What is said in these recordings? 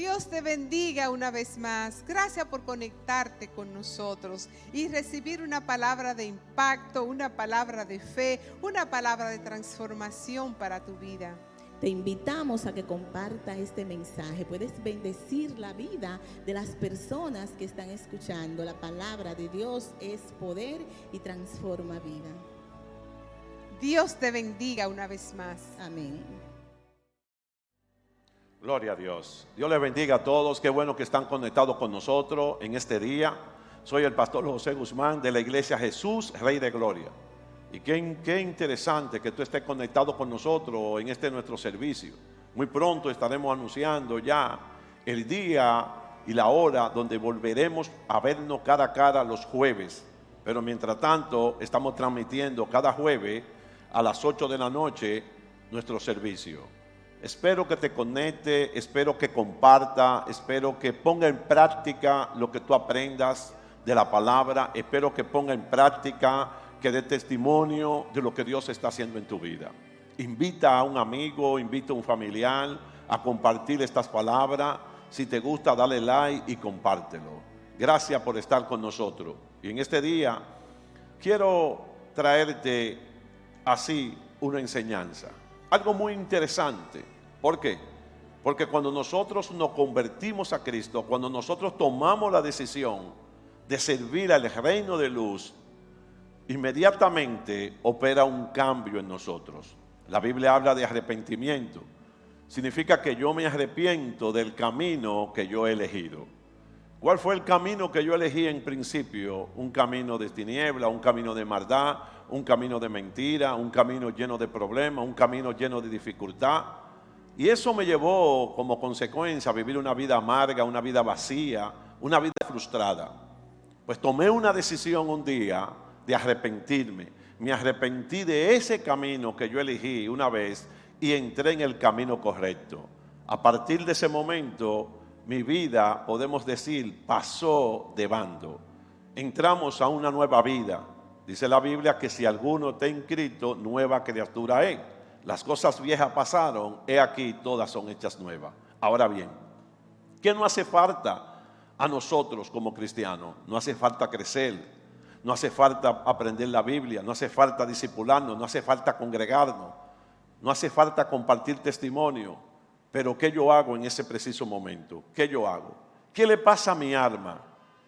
Dios te bendiga una vez más. Gracias por conectarte con nosotros y recibir una palabra de impacto, una palabra de fe, una palabra de transformación para tu vida. Te invitamos a que compartas este mensaje. Puedes bendecir la vida de las personas que están escuchando. La palabra de Dios es poder y transforma vida. Dios te bendiga una vez más. Amén. Gloria a Dios. Dios les bendiga a todos. Qué bueno que están conectados con nosotros en este día. Soy el pastor José Guzmán de la iglesia Jesús, Rey de Gloria. Y qué interesante que tú estés conectado con nosotros en este nuestro servicio. Muy pronto estaremos anunciando ya el día y la hora donde volveremos a vernos cara a cara los jueves. Pero mientras tanto estamos transmitiendo cada jueves a las 8 de la noche nuestro servicio. Espero que te conecte, espero que comparta, espero que ponga en práctica lo que tú aprendas de la palabra. Espero que ponga en práctica, que dé testimonio de lo que Dios está haciendo en tu vida. Invita a un amigo, invita a un familiar a compartir estas palabras. Si te gusta, dale like y compártelo. Gracias por estar con nosotros. Y en este día quiero traerte así una enseñanza. Algo muy interesante. ¿Por qué? Porque cuando nosotros nos convertimos a Cristo, cuando nosotros tomamos la decisión de servir al reino de luz, inmediatamente opera un cambio en nosotros. La Biblia habla de arrepentimiento. Significa que yo me arrepiento del camino que yo he elegido. ¿Cuál fue el camino que yo elegí en principio? Un camino de tiniebla, un camino de maldad, un camino de mentira, un camino lleno de problemas, un camino lleno de dificultad. Y eso me llevó como consecuencia a vivir una vida amarga, una vida vacía, una vida frustrada. Pues tomé una decisión un día de arrepentirme. Me arrepentí de ese camino que yo elegí una vez y entré en el camino correcto. A partir de ese momento, mi vida, podemos decir, pasó de bando. Entramos a una nueva vida. Dice la Biblia que si alguno está en Cristo, nueva criatura es. Las cosas viejas pasaron, he aquí todas son hechas nuevas. Ahora bien, ¿qué no hace falta a nosotros como cristianos? No hace falta crecer, no hace falta aprender la Biblia, no hace falta discipularnos, no hace falta congregarnos, no hace falta compartir testimonio. Pero ¿qué yo hago en ese preciso momento? ¿Qué yo hago? ¿Qué le pasa a mi alma?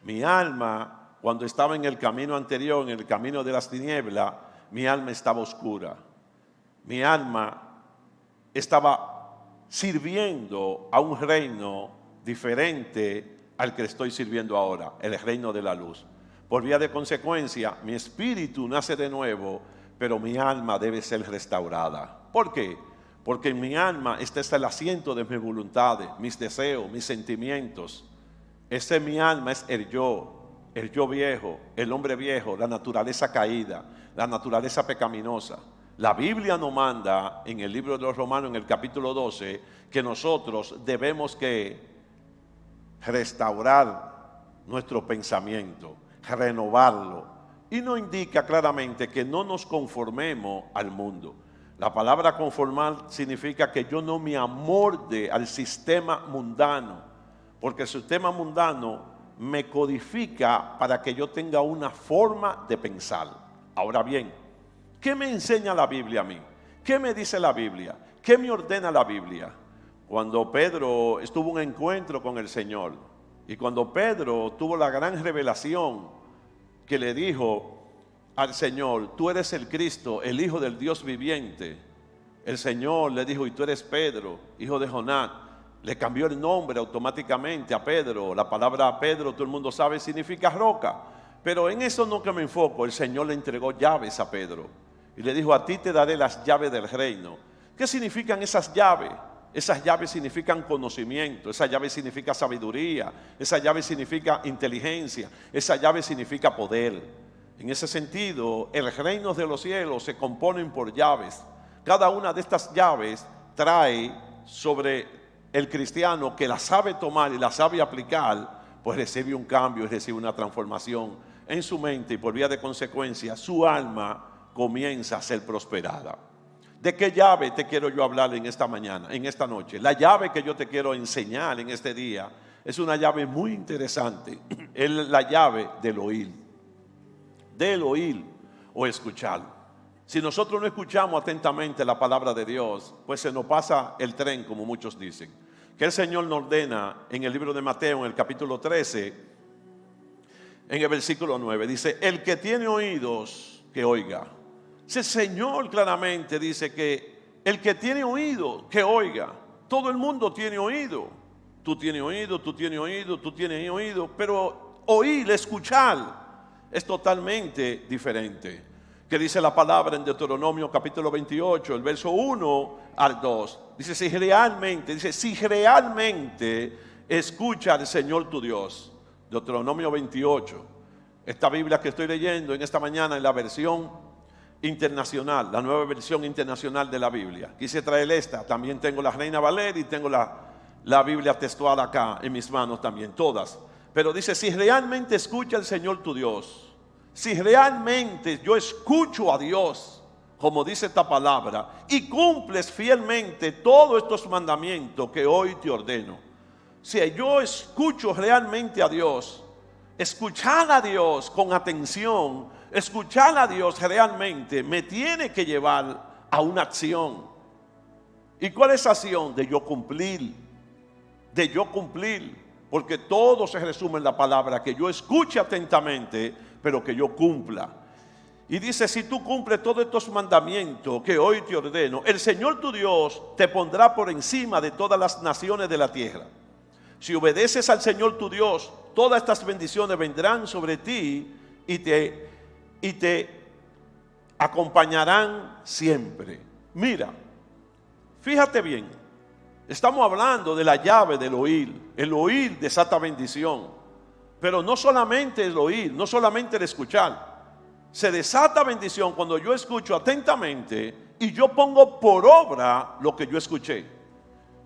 Mi alma, cuando estaba en el camino anterior, en el camino de las tinieblas, mi alma estaba oscura. Mi alma estaba sirviendo a un reino diferente al que estoy sirviendo ahora, el reino de la luz. Por vía de consecuencia, mi espíritu nace de nuevo, pero mi alma debe ser restaurada. ¿Por qué? Porque en mi alma está el asiento de mis voluntades, mis deseos, mis sentimientos. Ese mi alma es el yo viejo, el hombre viejo, la naturaleza caída, la naturaleza pecaminosa. La Biblia nos manda en el libro de los Romanos, en el capítulo 12, que nosotros debemos que restaurar nuestro pensamiento, renovarlo. Y nos indica claramente que no nos conformemos al mundo. La palabra conformar significa que yo no me amolde al sistema mundano, porque el sistema mundano me codifica para que yo tenga una forma de pensar. Ahora bien, ¿qué me enseña la Biblia a mí? ¿Qué me dice la Biblia? ¿Qué me ordena la Biblia? Cuando Pedro estuvo en un encuentro con el Señor y cuando Pedro tuvo la gran revelación que le dijo al Señor: tú eres el Cristo, el Hijo del Dios viviente. El Señor le dijo: y tú eres Pedro, hijo de Jonás. Le cambió el nombre automáticamente a Pedro. La palabra Pedro, todo el mundo sabe, significa roca. Pero en eso no que me enfoco. El Señor le entregó llaves a Pedro y le dijo: a ti te daré las llaves del reino. ¿Qué significan esas llaves? Esas llaves significan conocimiento, esa llave significa sabiduría, esa llave significa inteligencia, esa llave significa poder. En ese sentido, el reino de los cielos se componen por llaves. Cada una de estas llaves trae sobre el cristiano que la sabe tomar y la sabe aplicar, pues recibe un cambio y recibe una transformación en su mente y por vía de consecuencia su alma comienza a ser prosperada. ¿De qué llave te quiero yo hablar en esta mañana, en esta noche? La llave que yo te quiero enseñar en este día es una llave muy interesante. Es la llave del oír o escuchar. Si nosotros no escuchamos atentamente la palabra de Dios, pues se nos pasa el tren, como muchos dicen. Que el Señor nos ordena en el libro de Mateo, en el capítulo 13, en el versículo 9, dice: el que tiene oídos, que oiga. El Señor claramente dice que el que tiene oído, que oiga. Todo el mundo tiene oído. Tú tienes oído, tú tienes oído, tú tienes oído, pero oír, escuchar, es totalmente diferente. Que dice la palabra en Deuteronomio capítulo 28, el verso 1 al 2. Dice, si realmente escucha al Señor tu Dios. Deuteronomio 28. Esta Biblia que estoy leyendo en esta mañana en la versión internacional, la nueva versión internacional de la Biblia. Quise traer esta, también tengo la Reina Valera y tengo la Biblia textual acá en mis manos también, todas. Pero dice, si realmente escucha al Señor tu Dios, si realmente yo escucho a Dios, como dice esta palabra, y cumples fielmente todos estos mandamientos que hoy te ordeno. Si yo escucho realmente a Dios, escuchar a Dios con atención, escuchar a Dios realmente me tiene que llevar a una acción. ¿Y cuál es esa acción? De yo cumplir, porque todo se resume en la palabra, que yo escuche atentamente, pero que yo cumpla. Y dice, si tú cumples todos estos mandamientos que hoy te ordeno, el Señor tu Dios te pondrá por encima de todas las naciones de la tierra. Si obedeces al Señor tu Dios, todas estas bendiciones vendrán sobre ti y te acompañarán siempre. Mira, fíjate bien, estamos hablando de la llave del oír. El oír desata bendición, pero no solamente el oír, no solamente el escuchar. Se desata bendición cuando yo escucho atentamente y yo pongo por obra lo que yo escuché.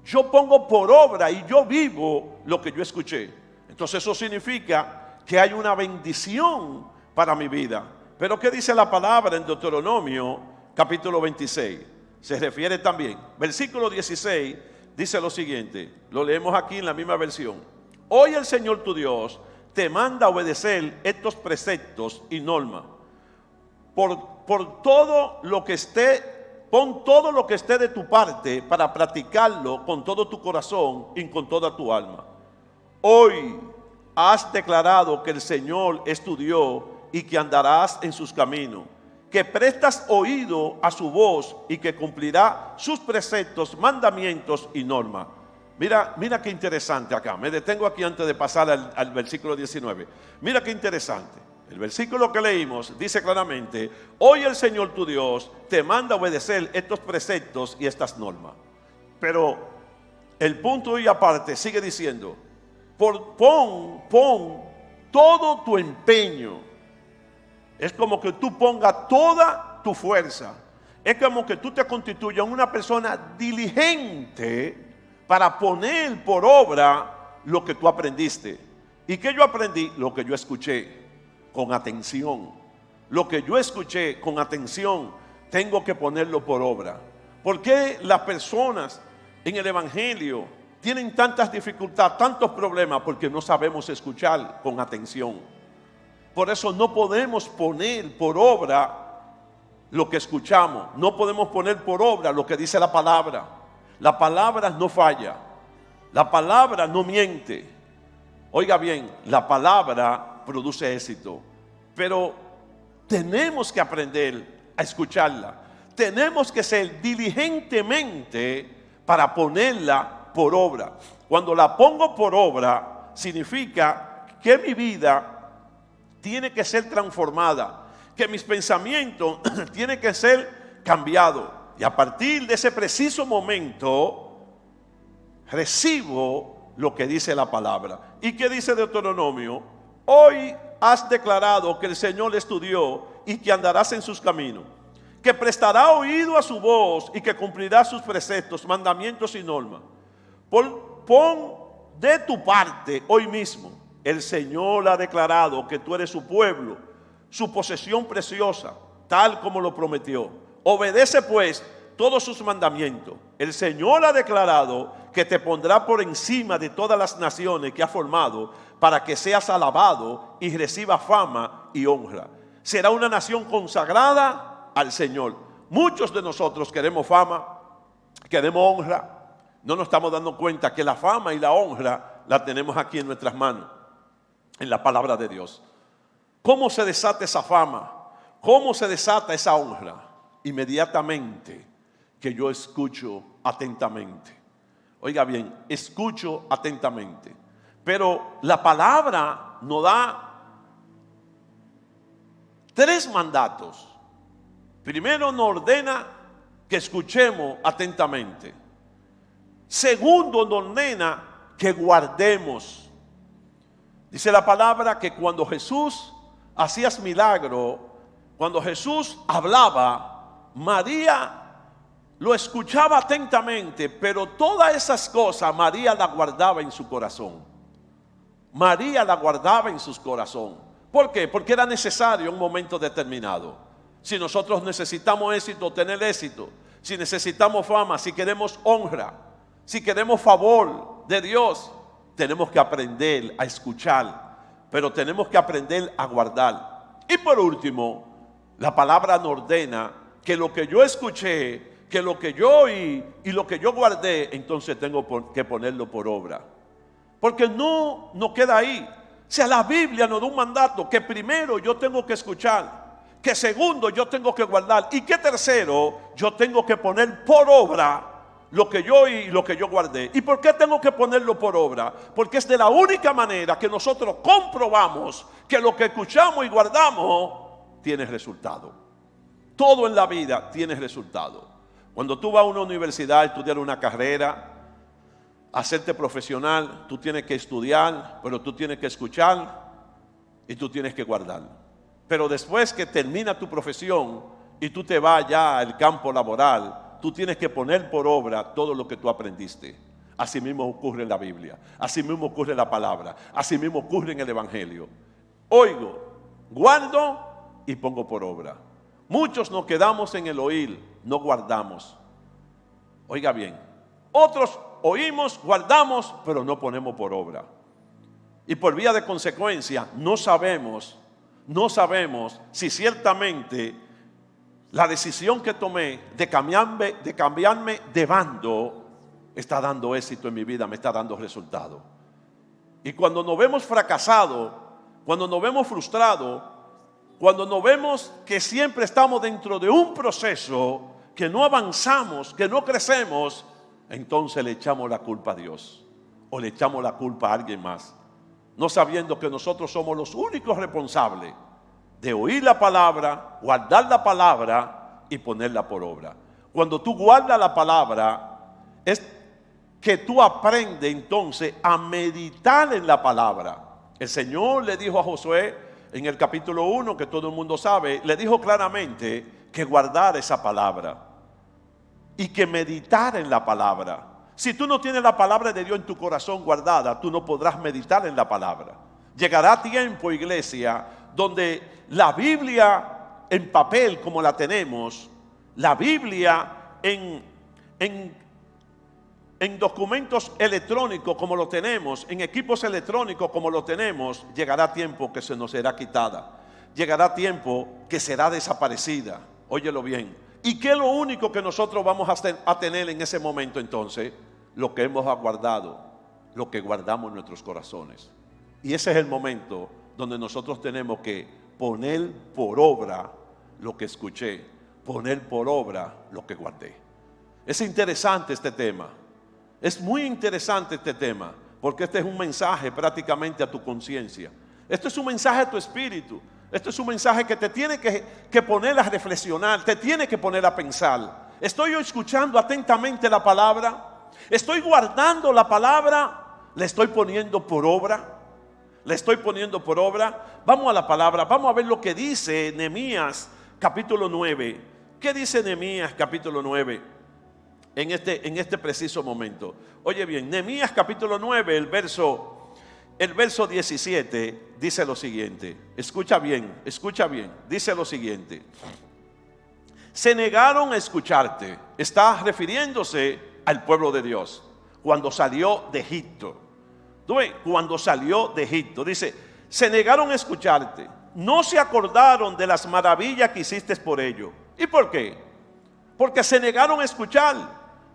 Yo pongo por obra y yo vivo lo que yo escuché. Entonces eso significa que hay una bendición para mi vida. Pero ¿qué dice la palabra en Deuteronomio capítulo 26? Se refiere también, versículo 16 dice lo siguiente, lo leemos aquí en la misma versión. Hoy el Señor tu Dios te manda a obedecer estos preceptos y normas. Por todo lo que esté, pon todo lo que esté de tu parte para practicarlo con todo tu corazón y con toda tu alma. Hoy has declarado que el Señor es tu Dios y que andarás en sus caminos, que prestas oído a su voz y que cumplirá sus preceptos, mandamientos y normas. Mira qué interesante acá. Me detengo aquí antes de pasar al versículo 19. Mira qué interesante. El versículo que leímos dice claramente, hoy el Señor tu Dios te manda a obedecer estos preceptos y estas normas. Pero el punto y aparte sigue diciendo, pon todo tu empeño. Es como que tú pongas toda tu fuerza. Es como que tú te constituyas una persona diligente para poner por obra lo que tú aprendiste. ¿Y qué yo aprendí? Lo que yo escuché con atención. Lo que yo escuché con atención, tengo que ponerlo por obra. ¿Por qué las personas en el Evangelio tienen tantas dificultades, tantos problemas? Porque no sabemos escuchar con atención. Por eso no podemos poner por obra lo que escuchamos. No podemos poner por obra lo que dice la palabra. La palabra no falla. La palabra no miente. Oiga bien, la palabra produce éxito. Pero tenemos que aprender a escucharla. Tenemos que ser diligentemente para ponerla por obra. Cuando la pongo por obra, significa que mi vida tiene que ser transformada, que mis pensamientos tienen que ser cambiados. Y a partir de ese preciso momento, recibo lo que dice la palabra. ¿Y qué dice Deuteronomio? Hoy has declarado que el Señor es tu Dios y que andarás en sus caminos, que prestará oído a su voz y que cumplirá sus preceptos, mandamientos y normas. Pon de tu parte hoy mismo. El Señor ha declarado que tú eres su pueblo, su posesión preciosa, tal como lo prometió. Obedece pues todos sus mandamientos. El Señor ha declarado que te pondrá por encima de todas las naciones que ha formado para que seas alabado y reciba fama y honra. Será una nación consagrada al Señor. Muchos de nosotros queremos fama, queremos honra. No nos estamos dando cuenta que la fama y la honra la tenemos aquí en nuestras manos, en la palabra de Dios. ¿Cómo se desata esa fama? ¿Cómo se desata esa honra? Inmediatamente que yo escucho atentamente. Oiga bien, escucho atentamente. Pero la palabra nos da 3 mandatos. Primero nos ordena que escuchemos atentamente. Segundo nos ordena que guardemos. Dice la palabra que cuando Jesús hacía milagro, cuando Jesús hablaba, María lo escuchaba atentamente, pero todas esas cosas María las guardaba en su corazón. María la guardaba en su corazón. ¿Por qué? Porque era necesario en un momento determinado. Si nosotros necesitamos éxito, tener éxito. Si necesitamos fama, si queremos honra, si queremos favor de Dios, tenemos que aprender a escuchar, pero tenemos que aprender a guardar. Y por último, la palabra nos ordena que lo que yo escuché, que lo que yo oí y lo que yo guardé, entonces tengo que ponerlo por obra. Porque no queda ahí. O sea, la Biblia nos da un mandato que primero yo tengo que escuchar, que segundo yo tengo que guardar y que tercero yo tengo que poner por obra lo que yo oí y lo que yo guardé. ¿Y por qué tengo que ponerlo por obra? Porque es de la única manera que nosotros comprobamos que lo que escuchamos y guardamos tiene resultado. Todo en la vida tiene resultado. Cuando tú vas a una universidad a estudiar una carrera, hacerte profesional, tú tienes que estudiar, pero tú tienes que escuchar y tú tienes que guardar. Pero después que termina tu profesión y tú te vas ya al campo laboral, tú tienes que poner por obra todo lo que tú aprendiste. Así mismo ocurre en la Biblia, así mismo ocurre en la palabra, así mismo ocurre en el Evangelio. Oigo, guardo y pongo por obra. Muchos nos quedamos en el oír, no guardamos. Oiga bien, otros oímos, guardamos, pero no ponemos por obra. Y por vía de consecuencia, no sabemos si ciertamente la decisión que tomé de cambiarme de bando está dando éxito en mi vida, me está dando resultado. Y cuando nos vemos fracasados, cuando nos vemos frustrados, cuando nos vemos que siempre estamos dentro de un proceso, que no avanzamos, que no crecemos, entonces le echamos la culpa a Dios o le echamos la culpa a alguien más, no sabiendo que nosotros somos los únicos responsables de oír la palabra, guardar la palabra y ponerla por obra. Cuando tú guardas la palabra, es que tú aprendes entonces a meditar en la palabra. El Señor le dijo a Josué en el capítulo 1, que todo el mundo sabe, le dijo claramente que guardara esa palabra y que meditara en la palabra. Si tú no tienes la palabra de Dios en tu corazón guardada, tú no podrás meditar en la palabra. Llegará tiempo, iglesia, donde la Biblia en papel como la tenemos, la Biblia en documentos electrónicos como lo tenemos, en equipos electrónicos como lo tenemos, llegará tiempo que se nos será quitada. Llegará tiempo que será desaparecida. Óyelo bien. ¿Y qué es lo único que nosotros vamos a tener en ese momento entonces? Lo que hemos guardado, lo que guardamos en nuestros corazones. Y ese es el momento donde nosotros tenemos que poner por obra lo que escuché, poner por obra lo que guardé. Es interesante este tema. Es muy interesante este tema, porque este es un mensaje prácticamente a tu conciencia. Esto es un mensaje a tu espíritu. Esto es un mensaje que te tiene que poner a reflexionar, te tiene que poner a pensar. ¿Estoy yo escuchando atentamente la palabra? ¿Estoy guardando la palabra? ¿La estoy poniendo por obra? ¿La estoy poniendo por obra? Vamos a la palabra, vamos a ver lo que dice Nehemías capítulo 9. ¿Qué dice Nehemías capítulo 9? En este preciso momento. Oye bien, Nehemías capítulo 9, el verso 17 dice lo siguiente. Escucha bien, dice lo siguiente. se negaron a escucharte. Está refiriéndose al pueblo de Dios cuando salió de Egipto. ¿Tú ves? Cuando salió de Egipto, dice, se negaron a escucharte, no se acordaron de las maravillas que hiciste por ellos. ¿Y por qué? Porque se negaron a escuchar,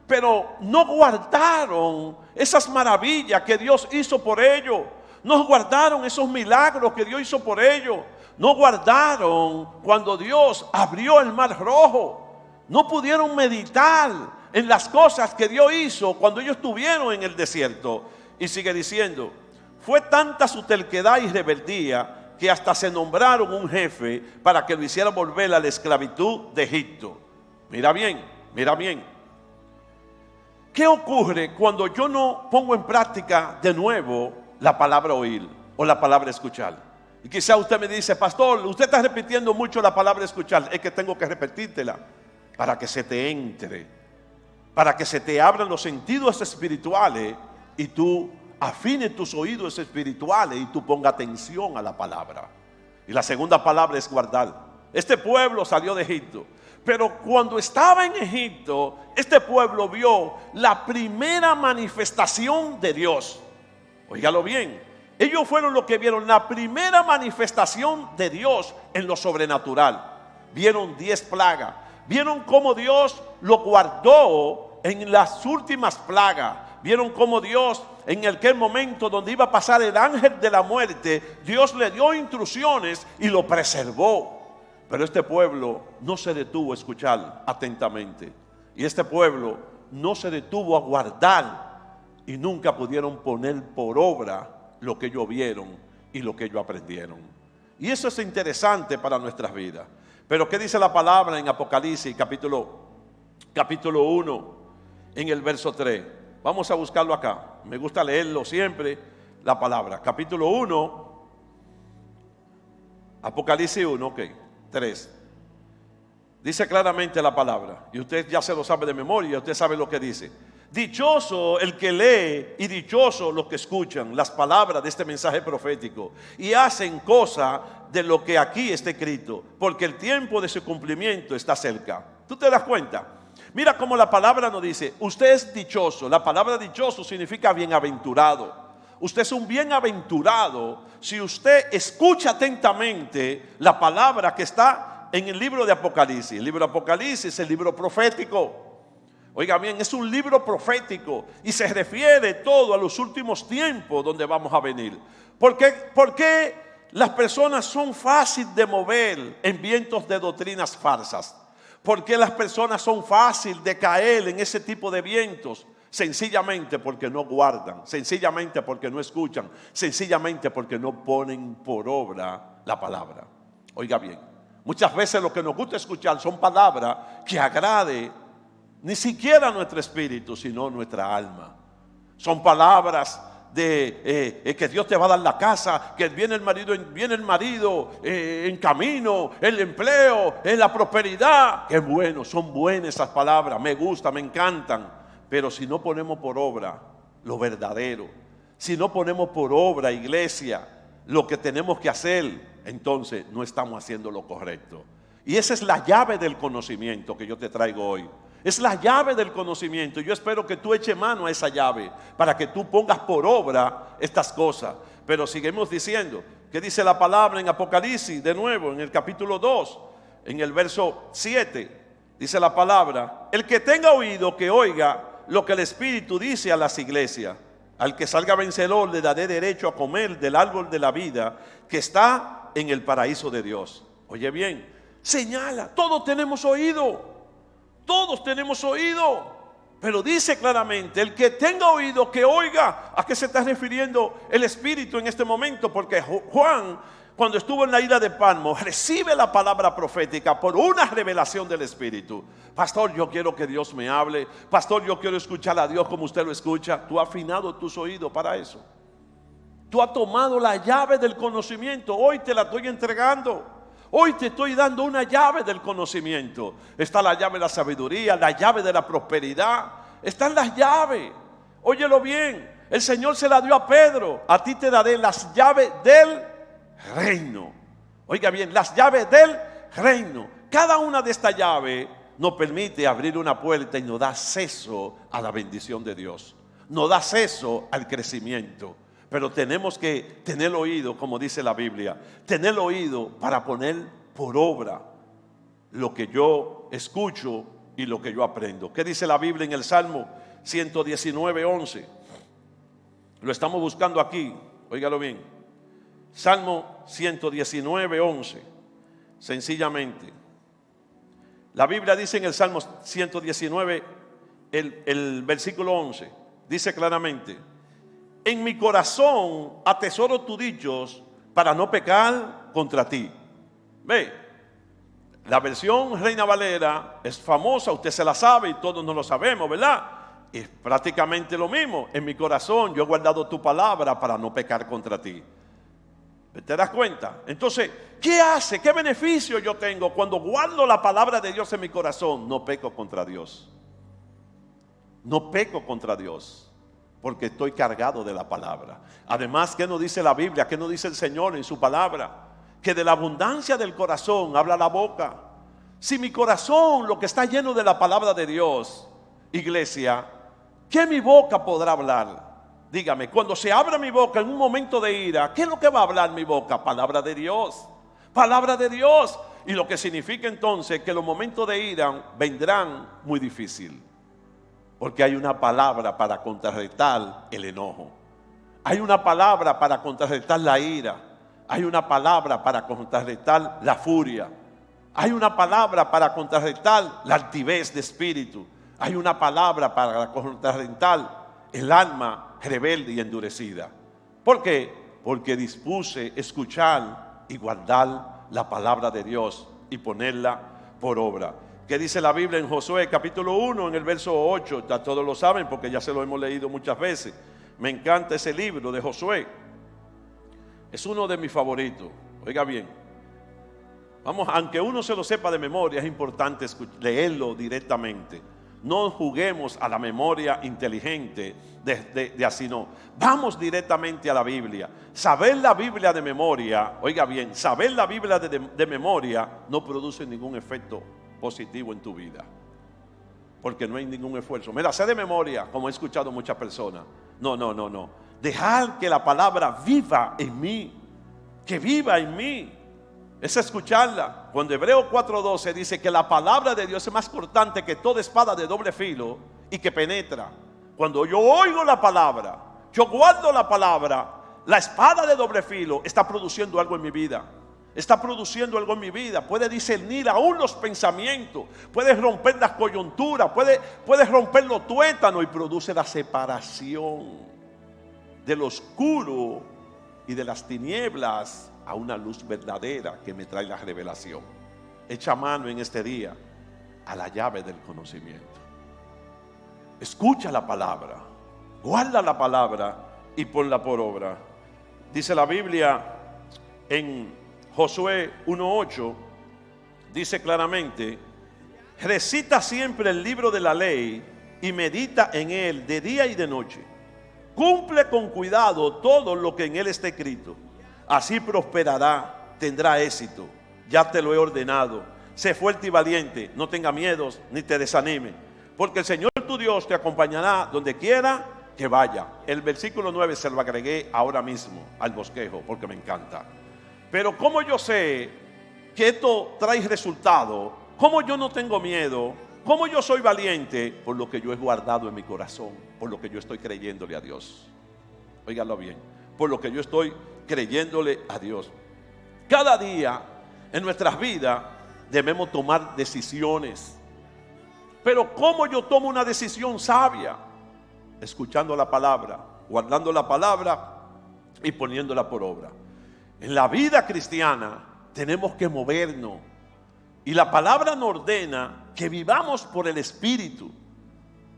pero no guardaron esas maravillas que Dios hizo por ellos. No guardaron esos milagros que Dios hizo por ellos. No guardaron cuando Dios abrió el mar rojo. No pudieron meditar en las cosas que Dios hizo cuando ellos estuvieron en el desierto. Y sigue diciendo, fue tanta su terquedad y rebeldía que hasta se nombraron un jefe para que lo hiciera volver a la esclavitud de Egipto. Mira bien, mira bien. ¿Qué ocurre cuando yo no pongo en práctica de nuevo la palabra oír o la palabra escuchar? Y quizá usted me dice, pastor, usted está repitiendo mucho la palabra escuchar. Es que tengo que repetírtela para que se te entre, para que se te abran los sentidos espirituales y tú afines tus oídos espirituales y tú ponga atención a la palabra. Y la segunda palabra es guardar. Este pueblo salió de Egipto, pero cuando estaba en Egipto, este pueblo vio la primera manifestación de Dios. Óigalo bien, ellos fueron los que vieron la primera manifestación de Dios en lo sobrenatural. Vieron 10 plagas, vieron cómo Dios lo guardó en las últimas plagas. Vieron cómo Dios, en aquel momento donde iba a pasar el ángel de la muerte, Dios le dio instrucciones y lo preservó. Pero este pueblo no se detuvo a escuchar atentamente. Y este pueblo no se detuvo a guardar y nunca pudieron poner por obra lo que ellos vieron y lo que ellos aprendieron. Y eso es interesante para nuestras vidas. Pero ¿qué dice la palabra en Apocalipsis capítulo 1 en el verso 3? Vamos a buscarlo acá. Me gusta leerlo siempre, la palabra. Capítulo 1, Apocalipsis 1, ok, 3. Dice claramente la palabra. Y usted ya se lo sabe de memoria, usted sabe lo que dice. Dichoso el que lee y dichoso los que escuchan las palabras de este mensaje profético y hacen cosa de lo que aquí está escrito, porque el tiempo de su cumplimiento está cerca. ¿Tú te das cuenta? Mira cómo la palabra nos dice, usted es dichoso. La palabra dichoso significa bienaventurado. Usted es un bienaventurado si usted escucha atentamente la palabra que está en el libro de Apocalipsis. El libro de Apocalipsis es el libro profético. Oiga bien, es un libro profético y se refiere todo a los últimos tiempos donde vamos a venir. ¿Por qué las personas son fáciles de mover en vientos de doctrinas falsas? ¿Por qué las personas son fáciles de caer en ese tipo de vientos? Sencillamente porque no guardan, sencillamente porque no escuchan, sencillamente porque no ponen por obra la palabra. Oiga bien, muchas veces lo que nos gusta escuchar son palabras que agrade ni siquiera nuestro espíritu, sino nuestra alma. Son palabras de que Dios te va a dar la casa, que viene el marido en camino, el empleo, la prosperidad. Qué bueno, son buenas esas palabras, me gustan, me encantan. Pero si no ponemos por obra lo verdadero, si no ponemos por obra, iglesia, lo que tenemos que hacer, entonces no estamos haciendo lo correcto. Y esa es la llave del conocimiento que yo te traigo hoy. Es la llave del conocimiento. Yo espero que tú eches mano a esa llave para que tú pongas por obra estas cosas. Pero seguimos diciendo, ¿qué dice la palabra en Apocalipsis? De nuevo, en el capítulo 2, en el verso 7, dice la palabra: el que tenga oído, que oiga lo que el Espíritu dice a las iglesias. Al que salga vencedor le daré derecho a comer del árbol de la vida que está en el paraíso de Dios. Oye bien, señala, todos tenemos oído. Todos tenemos oído, pero dice claramente, el que tenga oído que oiga. ¿A qué se está refiriendo el Espíritu en este momento? Porque Juan, cuando estuvo en la isla de Patmos, recibe la palabra profética por una revelación del Espíritu. Pastor, yo quiero que Dios me hable. Pastor, yo quiero escuchar a Dios como usted lo escucha. Tú has afinado tus oídos para eso. Tú has tomado la llave del conocimiento. Hoy te la estoy entregando. Hoy te estoy dando una llave del conocimiento. Está la llave de la sabiduría, la llave de la prosperidad. Están las llaves. Óyelo bien. El Señor se la dio a Pedro. A ti te daré las llaves del reino. Oiga bien, las llaves del reino. cada una de estas llaves nos permite abrir una puerta y nos da acceso a la bendición de Dios. Nos da acceso al crecimiento. Pero tenemos que tener oído, como dice la Biblia, tener oído para poner por obra lo que yo escucho y lo que yo aprendo. ¿Qué dice la Biblia en el Salmo 119:11? Lo estamos buscando aquí, óigalo bien. Salmo 119:11. Sencillamente, la Biblia dice en el Salmo 119, el versículo 11, dice claramente: en mi corazón atesoro tus dichos para no pecar contra ti. Ve, la versión Reina Valera es famosa, usted se la sabe y todos nos lo sabemos, ¿verdad? Es prácticamente lo mismo. En mi corazón yo he guardado tu palabra para no pecar contra ti. ¿Te das cuenta? Entonces, ¿qué hace? ¿Qué beneficio yo tengo cuando guardo la palabra de Dios en mi corazón? No peco contra Dios. No peco contra Dios, porque estoy cargado de la palabra. Además, ¿qué nos dice la Biblia? ¿Qué nos dice el Señor en su palabra? Que de la abundancia del corazón habla la boca. Si mi corazón, lo que está lleno de la palabra de Dios, iglesia, ¿qué mi boca podrá hablar? Dígame, cuando se abra mi boca en un momento de ira, ¿qué es lo que va a hablar mi boca? Palabra de Dios. Palabra de Dios. Y lo que significa entonces que los momentos de ira vendrán muy difíciles. Porque hay una palabra para contrarrestar el enojo. Hay una palabra para contrarrestar la ira. Hay una palabra para contrarrestar la furia. Hay una palabra para contrarrestar la altivez de espíritu. Hay una palabra para contrarrestar el alma rebelde y endurecida. ¿Por qué? Porque dispuse escuchar y guardar la palabra de Dios y ponerla por obra. ¿Qué dice la Biblia en Josué capítulo 1 en el verso 8? Ya todos lo saben porque ya se lo hemos leído muchas veces. Me encanta ese libro de Josué. Es uno de mis favoritos. Oiga bien. Vamos, aunque uno se lo sepa de memoria, es importante leerlo directamente. No juguemos a la memoria inteligente de así no. Vamos directamente a la Biblia. Saber la Biblia de memoria, oiga bien, saber la Biblia de memoria no produce ningún efecto positivo en tu vida, porque no hay ningún esfuerzo. Me la sé de memoria, como he escuchado muchas personas. No. Dejar que la palabra viva en mí, que viva en mí, es escucharla. Cuando Hebreos 4:12 dice que la palabra de Dios es más cortante que toda espada de doble filo y que penetra. Cuando yo oigo la palabra, yo guardo la palabra, la espada de doble filo está produciendo algo en mi vida. Está produciendo algo en mi vida. Puede discernir aún los pensamientos. Puede romper las coyunturas. Puede romper los tuétanos. Y produce la separación del oscuro y de las tinieblas a una luz verdadera que me trae la revelación. Echa mano en este día a la llave del conocimiento. Escucha la palabra. Guarda la palabra y ponla por obra. Dice la Biblia en Josué 1:8, dice claramente: recita siempre el libro de la ley y medita en él de día y de noche. Cumple con cuidado todo lo que en él está escrito. Así prosperará, tendrá éxito. Ya te lo he ordenado. Sé fuerte y valiente, no tenga miedos ni te desanime, porque el Señor tu Dios te acompañará donde quiera que vaya. El versículo 9 se lo agregué ahora mismo al bosquejo porque me encanta. Pero ¿cómo yo sé que esto trae resultado? ¿Cómo yo no tengo miedo? ¿Cómo yo soy valiente? Por lo que yo he guardado en mi corazón, por lo que yo estoy creyéndole a Dios. Óiganlo bien, por lo que yo estoy creyéndole a Dios. Cada día en nuestras vidas debemos tomar decisiones. Pero ¿cómo yo tomo una decisión sabia? Escuchando la palabra, guardando la palabra y poniéndola por obra. En la vida cristiana tenemos que movernos. Y la palabra nos ordena que vivamos por el Espíritu.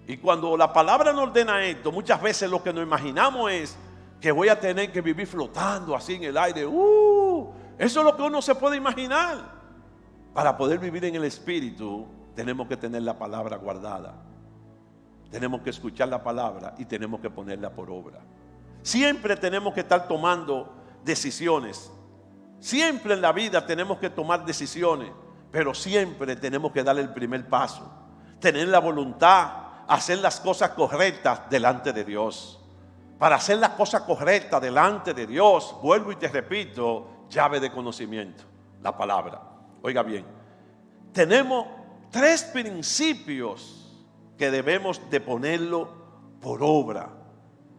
Y cuando la palabra nos ordena esto, muchas veces lo que nos imaginamos es que voy a tener que vivir flotando así en el aire. Eso es lo que uno se puede imaginar. Para poder vivir en el Espíritu, tenemos que tener la palabra guardada. Tenemos que escuchar la palabra y tenemos que ponerla por obra. Siempre tenemos que estar tomando decisiones. Siempre en la vida tenemos que tomar decisiones. pero siempre tenemos que dar el primer paso, tener la voluntad, hacer las cosas correctas delante de Dios. Para hacer las cosas correctas delante de Dios, vuelvo y te repito, llave de conocimiento, la palabra. Oiga bien, tenemos 3 principios que debemos de ponerlo por obra.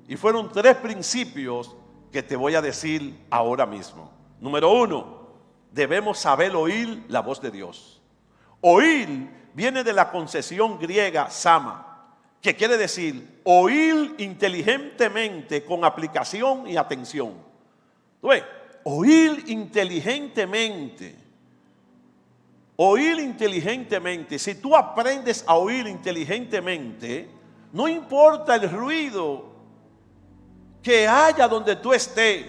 Y fueron 3 principios que te voy a decir ahora mismo. Número 1, debemos saber oír la voz de Dios. Oír viene de la concepción griega sama, que quiere decir oír inteligentemente con aplicación y atención. ¿Tú ves? Oír inteligentemente. Oír inteligentemente. Si tú aprendes a oír inteligentemente, no importa el ruido que haya donde tú estés,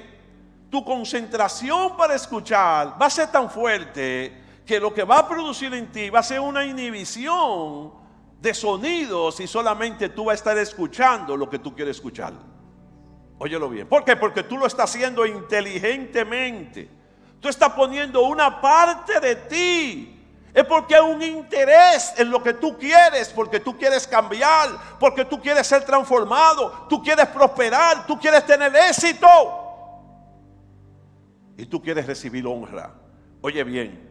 tu concentración para escuchar va a ser tan fuerte que lo que va a producir en ti va a ser una inhibición de sonidos y solamente tú vas a estar escuchando lo que tú quieres escuchar. Óyelo bien. ¿Por qué? Porque tú lo estás haciendo inteligentemente. Tú estás poniendo una parte de ti. Es porque hay un interés en lo que tú quieres, porque tú quieres cambiar, porque tú quieres ser transformado, tú quieres prosperar, tú quieres tener éxito. Y tú quieres recibir honra. Oye bien.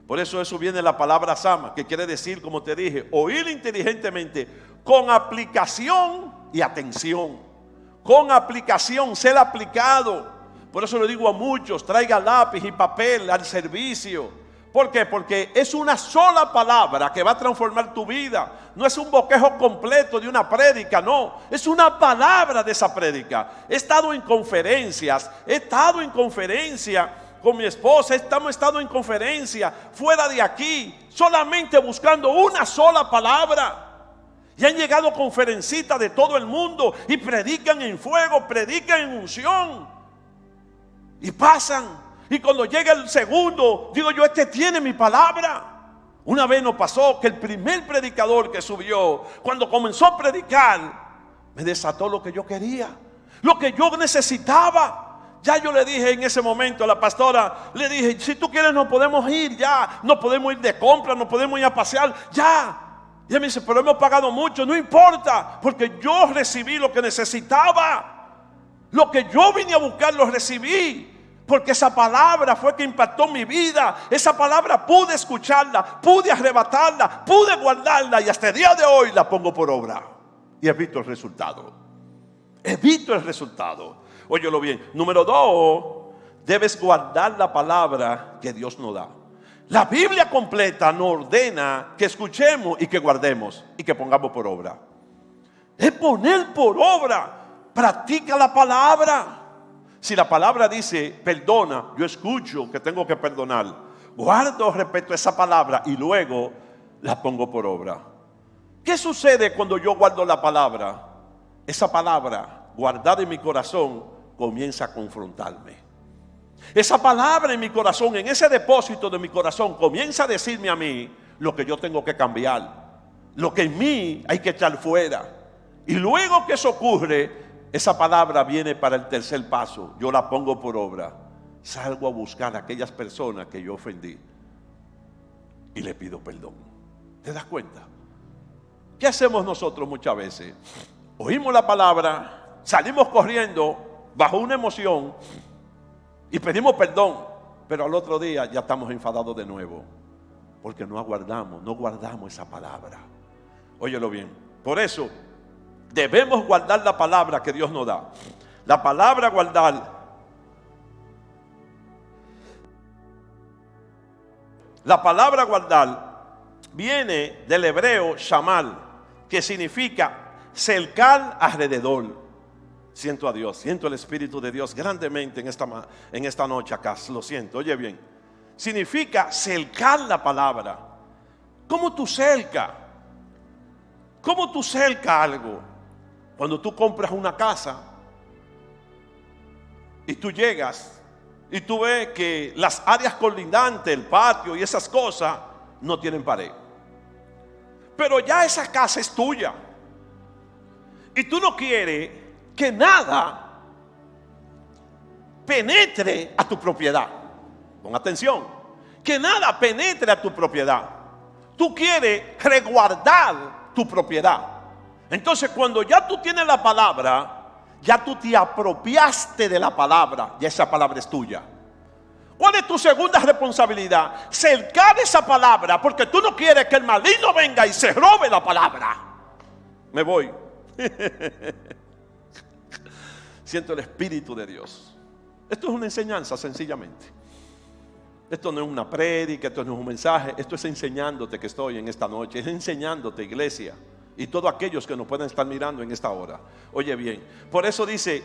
Por eso viene la palabra sama, que quiere decir, como te dije, oír inteligentemente, con aplicación y atención. Con aplicación, ser aplicado. Por eso le digo a muchos, traiga lápiz y papel al servicio. ¿Por qué? Porque es una sola palabra que va a transformar tu vida. No es un bosquejo completo de una prédica, no. Es una palabra de esa prédica. He estado en conferencias, con mi esposa, hemos estado en conferencia fuera de aquí, solamente buscando una sola palabra. Y han llegado conferencistas de todo el mundo y predican en fuego, predican en unción. Y pasan. Y cuando llega el segundo, digo yo, este tiene mi palabra. Una vez nos pasó que el primer predicador que subió, cuando comenzó a predicar, me desató lo que yo quería, lo que yo necesitaba. Ya yo le dije en ese momento a la pastora, le dije, si tú quieres nos podemos ir ya, nos podemos ir de compra, nos podemos ir a pasear, ya. Y ella me dice, pero hemos pagado mucho, no importa, porque yo recibí lo que necesitaba. Lo que yo vine a buscar lo recibí, porque esa palabra fue que impactó mi vida. Esa palabra pude escucharla, pude arrebatarla, pude guardarla y hasta el día de hoy la pongo por obra. Y he visto el resultado. He visto el resultado. Óyelo bien. Número 2, debes guardar la palabra que Dios nos da. La Biblia completa nos ordena que escuchemos y que guardemos y que pongamos por obra. Es poner por obra. Practica la palabra. Si la palabra dice perdona, yo escucho que tengo que perdonar. Guardo respeto a esa palabra y luego la pongo por obra. ¿Qué sucede cuando yo guardo la palabra? Esa palabra guardada en mi corazón comienza a confrontarme. Esa palabra en mi corazón, en ese depósito de mi corazón, comienza a decirme a mí lo que yo tengo que cambiar, lo que en mí hay que echar fuera. Y luego que eso ocurre, esa palabra viene para el tercer paso. Yo la pongo por obra. Salgo a buscar a aquellas personas que yo ofendí y le pido perdón. ¿Te das cuenta? ¿Qué hacemos nosotros muchas veces? Oímos la palabra, salimos corriendo bajo una emoción y pedimos perdón, pero al otro día ya estamos enfadados de nuevo porque no guardamos esa palabra. Óyelo bien. Por eso debemos guardar la palabra que Dios nos da. La palabra guardar. La palabra guardar viene del hebreo shamal, que significa cercar alrededor. Siento a Dios, siento el Espíritu de Dios grandemente en esta noche acá. Lo siento, oye bien. Significa cercar la palabra. ¿Cómo tú cercas? ¿Cómo tú cercas algo? Cuando tú compras una casa y tú llegas y tú ves que las áreas colindantes, el patio y esas cosas no tienen pared. Pero ya esa casa es tuya. Y tú no quieres que nada penetre a tu propiedad. Pon atención. que nada penetre a tu propiedad. Tú quieres resguardar tu propiedad. Entonces, cuando ya tú tienes la palabra, ya tú te apropiaste de la palabra, ya esa palabra es tuya. ¿Cuál es tu segunda responsabilidad? Cercar esa palabra, porque tú no quieres que el maligno venga y se robe la palabra. Me voy. Siento el Espíritu de Dios. Esto es una enseñanza sencillamente. Esto no es una prédica, esto no es un mensaje. Esto es enseñándote que estoy en esta noche. Es enseñándote, iglesia, y todos aquellos que nos pueden estar mirando en esta hora. Oye bien, por eso dice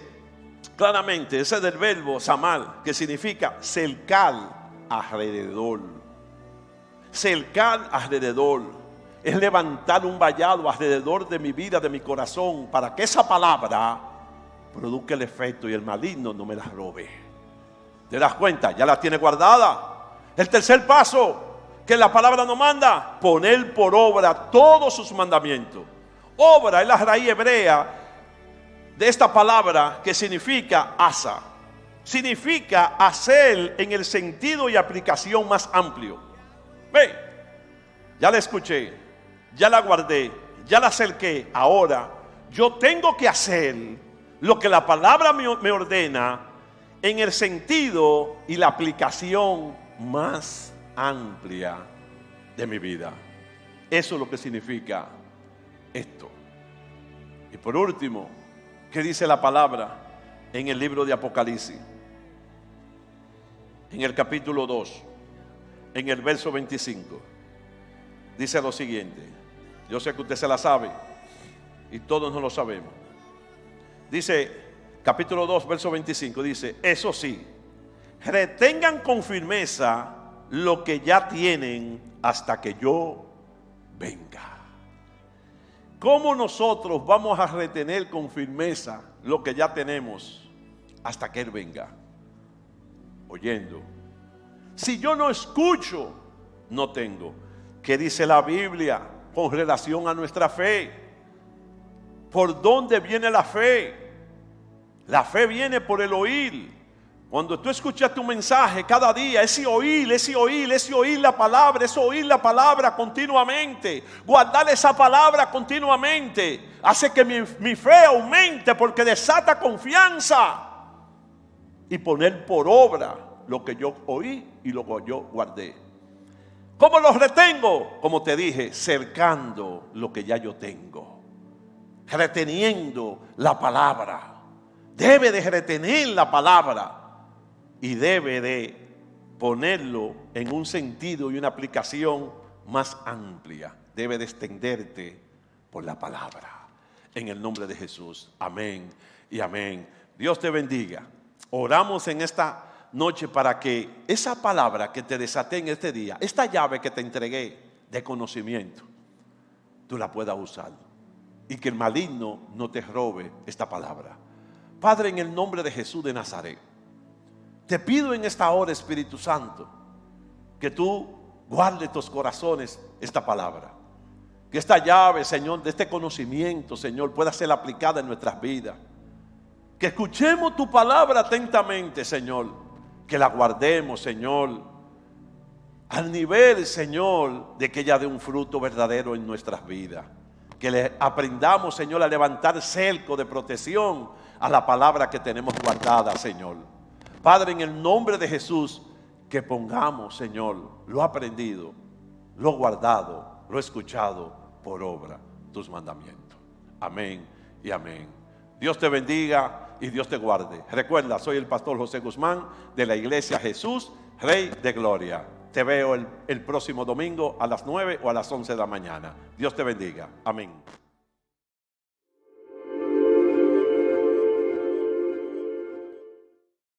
claramente, ese del verbo samal, que significa cercar alrededor. Cercar alrededor es levantar un vallado alrededor de mi vida, de mi corazón, para que esa palabra produzca el efecto y el maligno no me la robe. ¿Te das cuenta? Ya la tiene guardada. El tercer paso que la palabra nos manda: poner por obra todos sus mandamientos. Obra es la raíz hebrea de esta palabra, que significa asa. Significa hacer en el sentido y aplicación más amplio. Ve, ya la escuché, ya la guardé, ya la cerqué. Ahora yo tengo que hacer lo que la palabra me ordena en el sentido y la aplicación más amplia de mi vida. Eso es lo que significa esto. Y por último, ¿qué dice la palabra en el libro de Apocalipsis? En el capítulo 2, en el verso 25, dice lo siguiente. Yo sé que usted se la sabe y todos no lo sabemos. Dice, capítulo 2, verso 25, dice: eso sí, retengan con firmeza lo que ya tienen hasta que yo venga. ¿Cómo nosotros vamos a retener con firmeza lo que ya tenemos hasta que Él venga? Oyendo. Si yo no escucho, no tengo. ¿Qué dice la Biblia con relación a nuestra fe? ¿Por dónde viene la fe? La fe viene por el oír. Cuando tú escuchas tu mensaje cada día, ese oír la palabra, ese oír la palabra continuamente, guardar esa palabra continuamente, hace que mi fe aumente, porque desata confianza. Y poner por obra lo que yo oí y lo que yo guardé. ¿Cómo los retengo? Como te dije, cercando lo que ya yo tengo, reteniendo la palabra. Debe de retener la palabra y debe de ponerlo en un sentido y una aplicación más amplia. Debe de extenderte por la palabra. En el nombre de Jesús. Amén y amén. Dios te bendiga. Oramos en esta noche para que esa palabra que te desaté en este día, esta llave que te entregué de conocimiento, tú la puedas usar y que el maligno no te robe esta palabra. Padre, en el nombre de Jesús de Nazaret, te pido en esta hora, Espíritu Santo, que tú guardes tus corazones esta palabra. Que esta llave, Señor, de este conocimiento, Señor, pueda ser aplicada en nuestras vidas. Que escuchemos tu palabra atentamente, Señor. Que la guardemos, Señor, al nivel, Señor, de que ella dé un fruto verdadero en nuestras vidas. Que le aprendamos, Señor, a levantar cerco de protección a la palabra que tenemos guardada, Señor. Padre, en el nombre de Jesús, que pongamos, Señor, lo aprendido, lo guardado, lo escuchado por obra, tus mandamientos. Amén y amén. Dios te bendiga y Dios te guarde. Recuerda, soy el pastor José Guzmán de la iglesia Jesús, Rey de Gloria. Te veo el próximo domingo a las 9 o a las 11 de la mañana. Dios te bendiga. Amén.